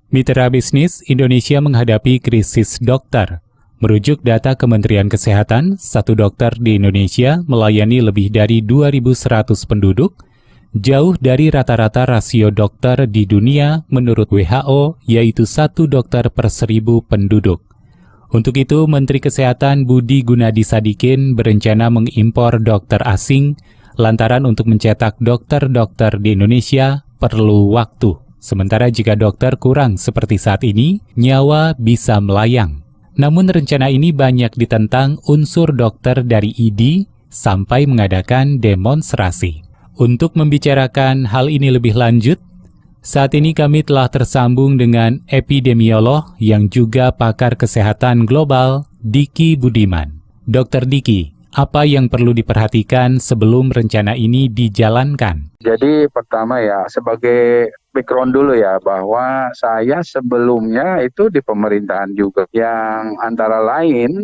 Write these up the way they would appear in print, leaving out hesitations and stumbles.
Mitra bisnis Indonesia menghadapi krisis dokter. Merujuk data Kementerian Kesehatan, satu dokter di Indonesia melayani lebih dari 2.100 penduduk, jauh dari rata-rata rasio dokter di dunia menurut WHO, yaitu satu dokter per 1.000 penduduk. Untuk itu, Menteri Kesehatan Budi Gunadi Sadikin berencana mengimpor dokter asing, lantaran untuk mencetak dokter-dokter di Indonesia perlu waktu. Sementara jika dokter kurang seperti saat ini, nyawa bisa melayang. Namun rencana ini banyak ditentang unsur dokter dari ID sampai mengadakan demonstrasi. Untuk membicarakan hal ini lebih lanjut, saat ini kami telah tersambung dengan epidemiolog yang juga pakar kesehatan global, Diki Budiman. Dr. Diki, apa yang perlu diperhatikan sebelum rencana ini dijalankan? Jadi pertama ya, sebagai background dulu ya, bahwa saya sebelumnya itu di pemerintahan juga, yang antara lain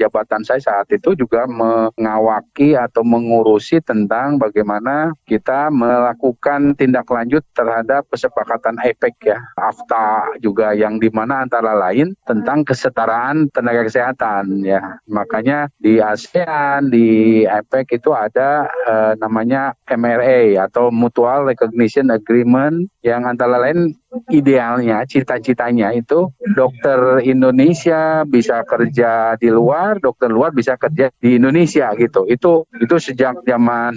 jabatan saya saat itu juga mengawaki atau mengurusi tentang bagaimana kita melakukan tindak lanjut terhadap kesepakatan APEC ya, AFTA juga, yang dimana antara lain tentang kesetaraan tenaga kesehatan ya. Makanya di ASEAN, di APEC itu ada namanya MRA atau Mutual Recognition Agreement, yang antara lain idealnya, cita-citanya itu dokter Indonesia bisa kerja di luar, dokter luar bisa kerja di Indonesia gitu. Itu sejak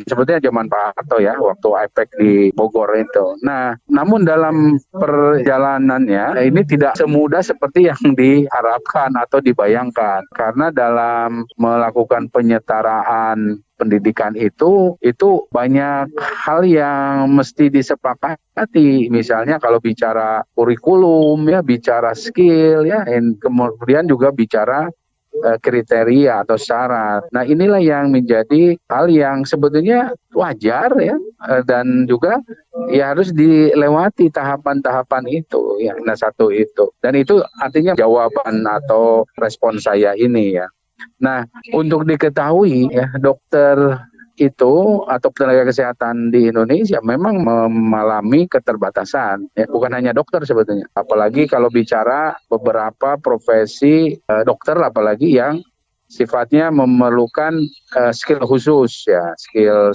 sebetulnya zaman Pak Harto ya, waktu APEC di Bogor itu. Nah, namun dalam perjalanannya ini tidak semudah seperti yang diharapkan atau dibayangkan, karena dalam melakukan penyetaraan pendidikan itu banyak hal yang mesti disepakati. Misalnya kalau bicara kurikulum ya, bicara skill ya, kemudian juga bicara kriteria atau syarat. Nah, inilah yang menjadi hal yang sebetulnya wajar ya, dan juga ya harus dilewati tahapan-tahapan itu ya. Nah, satu itu. Dan itu artinya jawaban atau respon saya ini ya. Nah, untuk diketahui ya, dokter itu atau tenaga kesehatan di Indonesia memang mengalami keterbatasan ya, bukan hanya dokter sebetulnya, apalagi kalau bicara beberapa profesi dokter, apalagi yang sifatnya memerlukan skill khusus ya, skill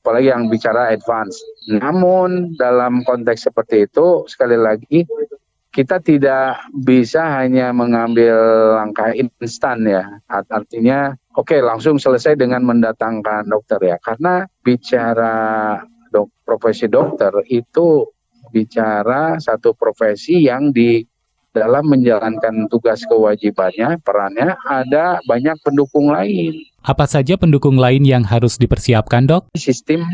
apalagi yang bicara advance. Namun dalam konteks seperti itu, sekali lagi kita tidak bisa hanya mengambil langkah instan ya, artinya oke, langsung selesai dengan mendatangkan dokter ya, karena bicara profesi dokter itu bicara satu profesi yang di dalam menjalankan tugas kewajibannya, perannya ada banyak pendukung lain. Apa saja pendukung lain yang harus dipersiapkan, Dok? Sistem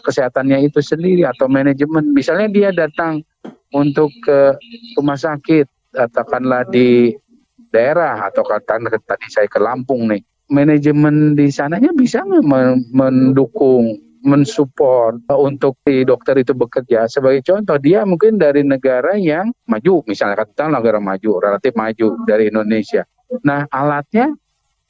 kesehatannya itu sendiri atau manajemen, misalnya dia datang untuk ke rumah sakit, katakanlah di daerah, atau katakanlah tadi saya ke Lampung nih, manajemen di sananya bisa mendukung, mensupport untuk si dokter itu bekerja. Sebagai contoh, dia mungkin dari negara yang maju, misalnya katakanlah negara maju, relatif maju dari Indonesia. Nah, alatnya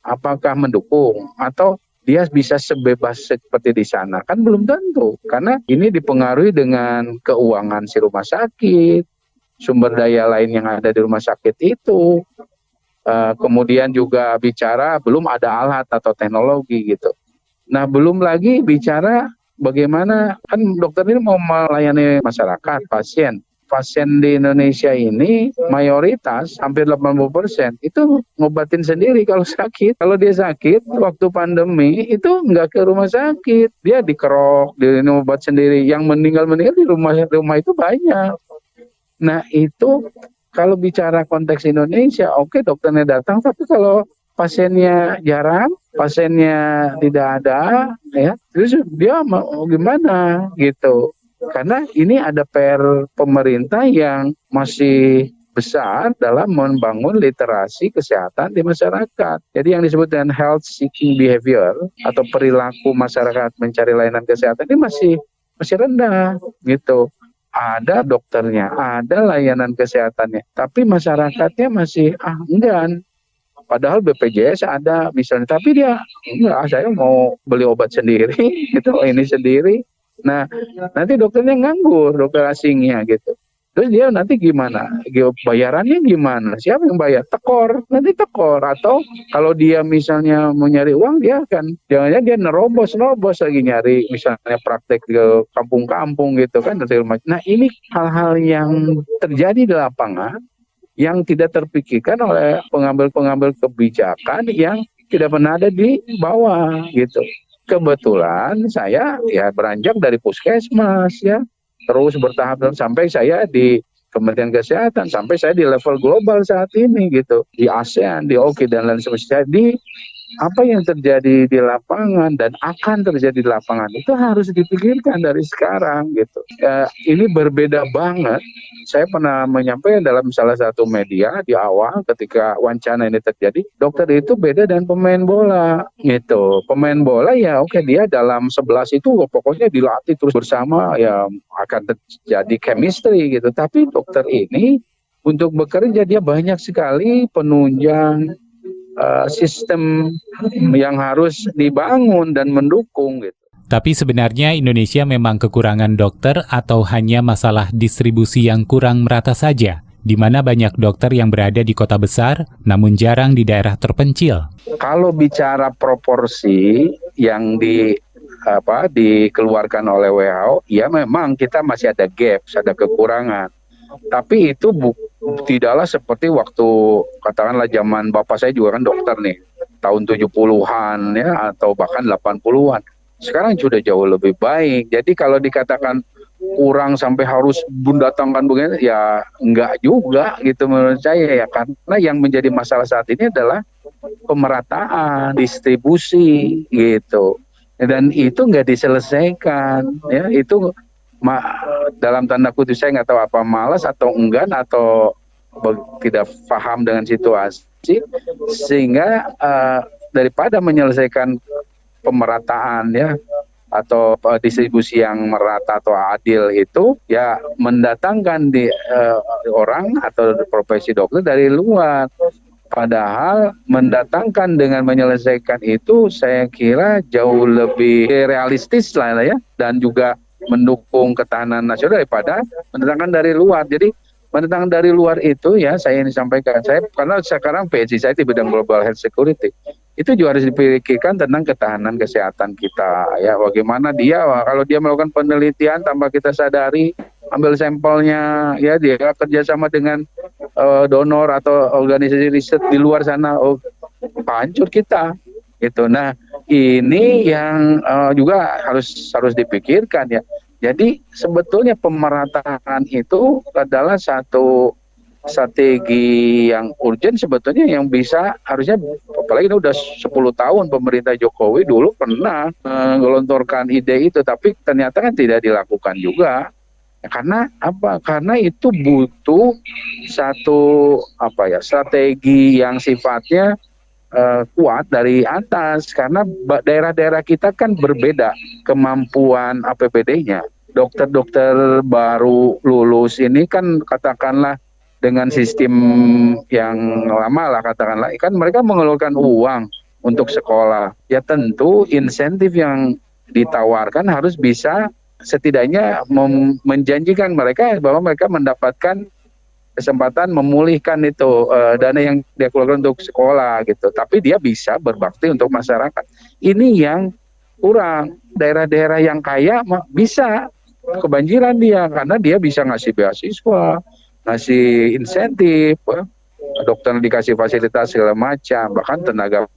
apakah mendukung atau dia bisa sebebas seperti di sana? Kan belum tentu, karena ini dipengaruhi dengan keuangan si rumah sakit, sumber daya lain yang ada di rumah sakit itu, kemudian juga bicara belum ada alat atau teknologi gitu. Nah, belum lagi bicara bagaimana, kan dokter ini mau melayani masyarakat, pasien di Indonesia ini mayoritas hampir 80% itu ngobatin sendiri kalau sakit. Kalau dia sakit waktu pandemi itu nggak ke rumah sakit, dia dikerok, dia ngobat sendiri. Yang meninggal di rumah itu banyak. Nah, itu kalau bicara konteks Indonesia, oke, dokternya datang, tapi kalau pasiennya jarang, pasiennya tidak ada, ya, terus dia mau gimana gitu? Karena ini ada PR pemerintah yang masih besar dalam membangun literasi kesehatan di masyarakat. Jadi yang disebut dengan health seeking behavior atau perilaku masyarakat mencari layanan kesehatan ini masih rendah gitu. Ada dokternya, ada layanan kesehatannya, tapi masyarakatnya masih enggan. Padahal BPJS ada misalnya, tapi dia enggak, saya mau beli obat sendiri, gitu, ini sendiri. Nah, nanti dokternya nganggur, dokter asingnya gitu. Terus dia nanti gimana? Bayarannya gimana? Siapa yang bayar? Tekor, nanti tekor. Atau kalau dia misalnya mau nyari uang, dia akan jangan-jangan dia nerobos lagi nyari misalnya praktek ke kampung-kampung gitu kan. Nah ini hal-hal yang terjadi di lapangan yang tidak terpikirkan oleh pengambil-pengambil kebijakan yang tidak pernah ada di bawah gitu. Kebetulan saya ya beranjak dari puskesmas ya, terus bertahap sampai saya di Kementerian Kesehatan, sampai saya di level global saat ini gitu, di ASEAN, di OKI dan lain sebagainya. Jadi apa yang terjadi di lapangan dan akan terjadi di lapangan itu harus dipikirkan dari sekarang gitu. Ini berbeda banget. Saya pernah menyampaikan dalam salah satu media di awal ketika wacana ini terjadi, dokter itu beda dengan pemain bola gitu. Pemain bola ya oke, dia dalam 11 itu pokoknya dilatih terus bersama ya akan terjadi chemistry gitu. Tapi dokter ini untuk bekerja dia banyak sekali penunjang sistem yang harus dibangun dan mendukung gitu. Tapi sebenarnya Indonesia memang kekurangan dokter atau hanya masalah distribusi yang kurang merata saja, di mana banyak dokter yang berada di kota besar namun jarang di daerah terpencil. Kalau bicara proporsi yang dikeluarkan oleh WHO, ya memang kita masih ada gaps, ada kekurangan. Tapi itu tidaklah seperti waktu katakanlah zaman bapak saya juga kan dokter nih, tahun 70-an ya atau bahkan 80-an. Sekarang sudah jauh lebih baik. Jadi kalau dikatakan kurang sampai harus mendatangkan begini ya enggak juga gitu menurut saya ya, karena yang menjadi masalah saat ini adalah pemerataan, distribusi gitu. Dan itu enggak diselesaikan ya, itu dalam tanda kutip saya nggak tahu apa malas atau enggan atau tidak paham dengan situasi sehingga daripada menyelesaikan pemerataan ya atau distribusi yang merata atau adil itu ya mendatangkan orang atau profesi dokter dari luar. Padahal mendatangkan dengan menyelesaikan itu saya kira jauh lebih realistis lah ya, dan juga mendukung ketahanan nasional daripada mendatangkan dari luar. Jadi mendatangkan dari luar itu ya saya ini sampaikan saya karena sekarang PhD saya di bidang global health security. Itu juga harus dipikirkan tentang ketahanan kesehatan kita ya, bagaimana dia kalau dia melakukan penelitian tanpa kita sadari, ambil sampelnya ya, dia kerjasama dengan donor atau organisasi riset di luar sana, hancur kita gitu. Nah ini yang juga harus dipikirkan ya. Jadi sebetulnya pemerataan itu adalah satu strategi yang urgent sebetulnya, yang bisa harusnya, apalagi ini udah 10 tahun pemerintah Jokowi dulu pernah menggelontorkan ide itu, tapi ternyata kan tidak dilakukan juga. Karena apa? Karena itu butuh satu strategi yang sifatnya kuat dari atas, karena daerah-daerah kita kan berbeda kemampuan APBD-nya. Dokter-dokter baru lulus ini kan katakanlah dengan sistem yang lama lah katakanlah, kan mereka mengeluarkan uang untuk sekolah. Ya tentu insentif yang ditawarkan harus bisa setidaknya menjanjikan mereka bahwa mereka mendapatkan kesempatan memulihkan itu dana yang dia keluarkan untuk sekolah gitu. Tapi dia bisa berbakti untuk masyarakat. Ini yang kurang. Daerah-daerah yang kaya bisa kebanjiran dia karena dia bisa ngasih beasiswa, ngasih insentif, dokter dikasih fasilitas segala macam, bahkan tenaga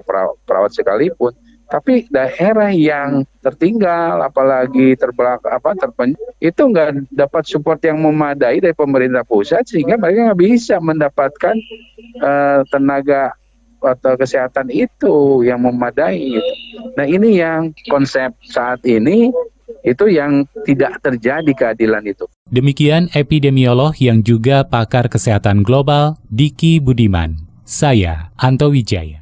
perawat sekalipun. Tapi daerah yang tertinggal, apalagi terpencil, itu nggak dapat support yang memadai dari pemerintah pusat, sehingga mereka nggak bisa mendapatkan tenaga atau kesehatan itu yang memadai. Gitu. Nah ini yang konsep saat ini itu yang tidak terjadi keadilan itu. Demikian epidemiolog yang juga pakar kesehatan global, Diki Budiman. Saya, Anto Wijaya.